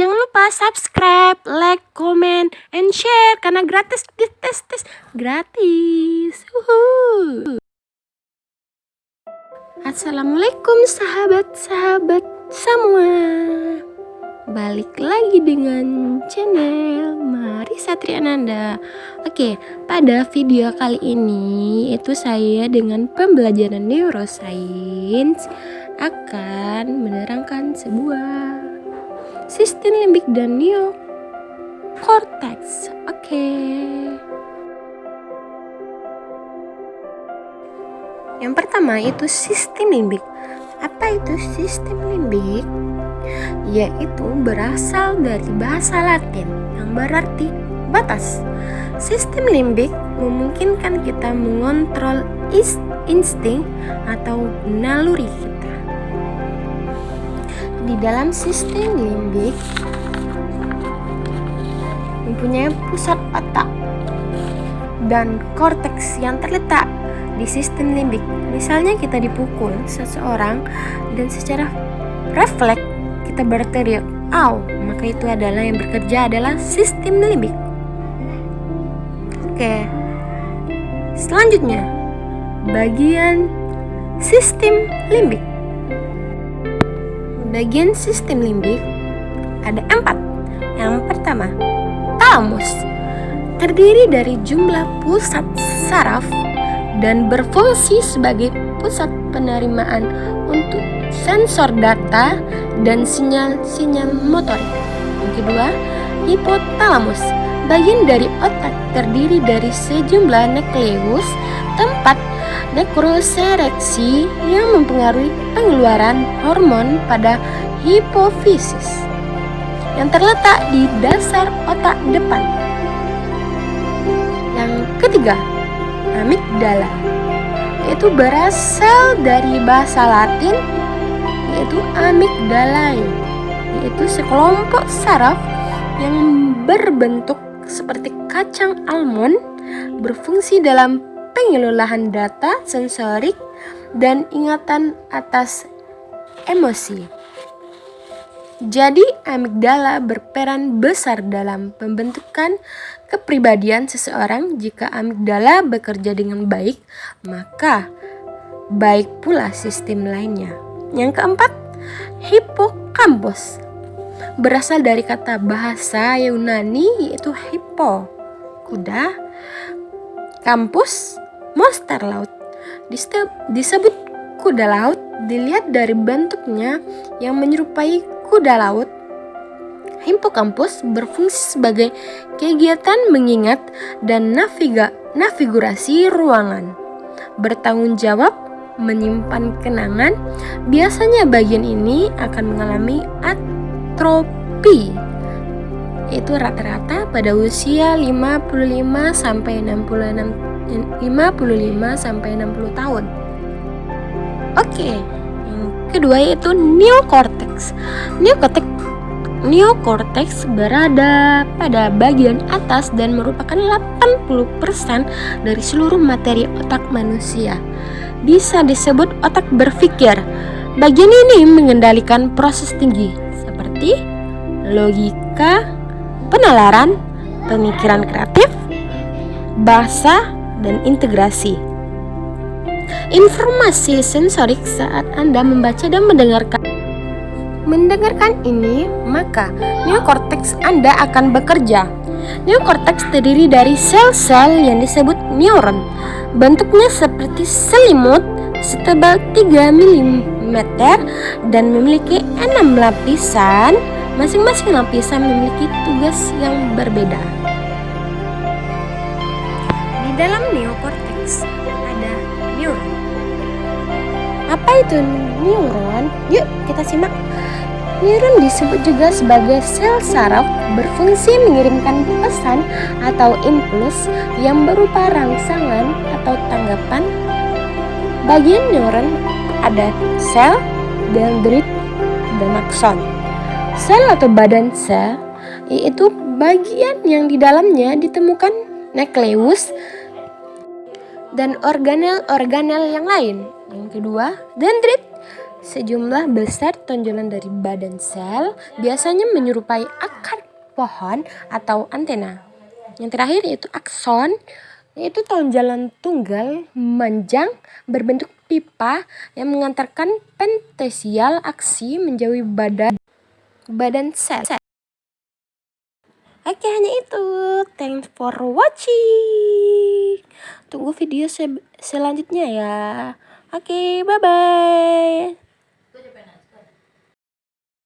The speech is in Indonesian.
jangan lupa subscribe, like, comment, and share karena gratis, tes gratis. Assalamualaikum sahabat-sahabat semua. Balik lagi dengan channel Marissa Triananda. Oke, pada video kali ini itu saya dengan pembelajaran neuroscience akan menerangkan sebuah sistem limbik dan neocortex. Oke. Yang pertama itu sistem limbik. Apa itu sistem limbik? Yaitu berasal dari bahasa Latin yang berarti batas. Sistem limbik memungkinkan kita mengontrol insting atau naluri kita. Di dalam sistem limbik mempunyai pusat otak dan korteks yang terletak di sistem limbik. Misalnya kita dipukul seseorang dan secara refleks kita berteriak "au", maka itu adalah yang bekerja adalah sistem limbik. Oke. Selanjutnya, bagian sistem limbik. Bagian sistem limbik ada 4. Yang pertama, talamus. Terdiri dari jumlah pusat saraf dan berfungsi sebagai pusat penerimaan untuk sensor data dan sinyal-sinyal motorik. Yang kedua, hipotalamus. Bagian dari otak terdiri dari sejumlah nukleus, tempat nekrosereksi yang mempengaruhi pengeluaran hormon pada hipofisis yang terletak di dasar otak depan. Yang ketiga, amigdala, yaitu berasal dari bahasa Latin yaitu amygdalae, yaitu sekelompok saraf yang berbentuk seperti kacang almond, berfungsi dalam pengelolaan data sensorik dan ingatan atas emosi. Jadi amigdala berperan besar dalam pembentukan kepribadian seseorang. Jika amigdala bekerja dengan baik, maka baik pula sistem lainnya. Yang keempat, hipokampus. Berasal dari kata bahasa Yunani yaitu hippo, kuda, kampus, monster laut. Disebut kuda laut dilihat dari bentuknya yang menyerupai kuda laut. Hipokampus berfungsi sebagai kegiatan mengingat dan navigasi ruangan, bertanggung jawab, menyimpan kenangan. Biasanya bagian ini akan mengalami atrofi, yaitu rata-rata pada usia 55 sampai 60 tahun. Oke, yang kedua yaitu neocortex. Neocortex berada pada bagian atas dan merupakan 80% dari seluruh materi otak manusia. Bisa disebut otak berpikir. Bagian ini mengendalikan proses tinggi seperti logika, penalaran, pemikiran kreatif, bahasa, dan integrasi. Informasi sensorik saat Anda membaca dan mendengarkan ini, maka neokorteks Anda akan bekerja. Neokorteks terdiri dari sel-sel yang disebut neuron. Bentuknya seperti selimut setebal 3 mm dan memiliki 6 lapisan. Masing-masing lapisan memiliki tugas yang berbeda. Di dalam neokorteks ada neuron. Apa itu neuron? Yuk kita simak. Neuron disebut juga sebagai sel saraf, berfungsi mengirimkan pesan atau impuls yang berupa rangsangan atau tanggapan. Bagian neuron ada sel, dendrit, dan akson. Sel atau badan sel yaitu bagian yang di dalamnya ditemukan nukleus dan organel-organel yang lain. Yang kedua, dendrit. Sejumlah besar tonjolan dari badan sel biasanya menyerupai akar pohon atau antena. Yang terakhir yaitu akson, yaitu tonjolan tunggal memanjang berbentuk pipa yang mengantarkan pentesial aksi menjauhi badan sel. Oke, hanya itu. Thanks for watching. Tunggu video selanjutnya ya. Oke, bye-bye.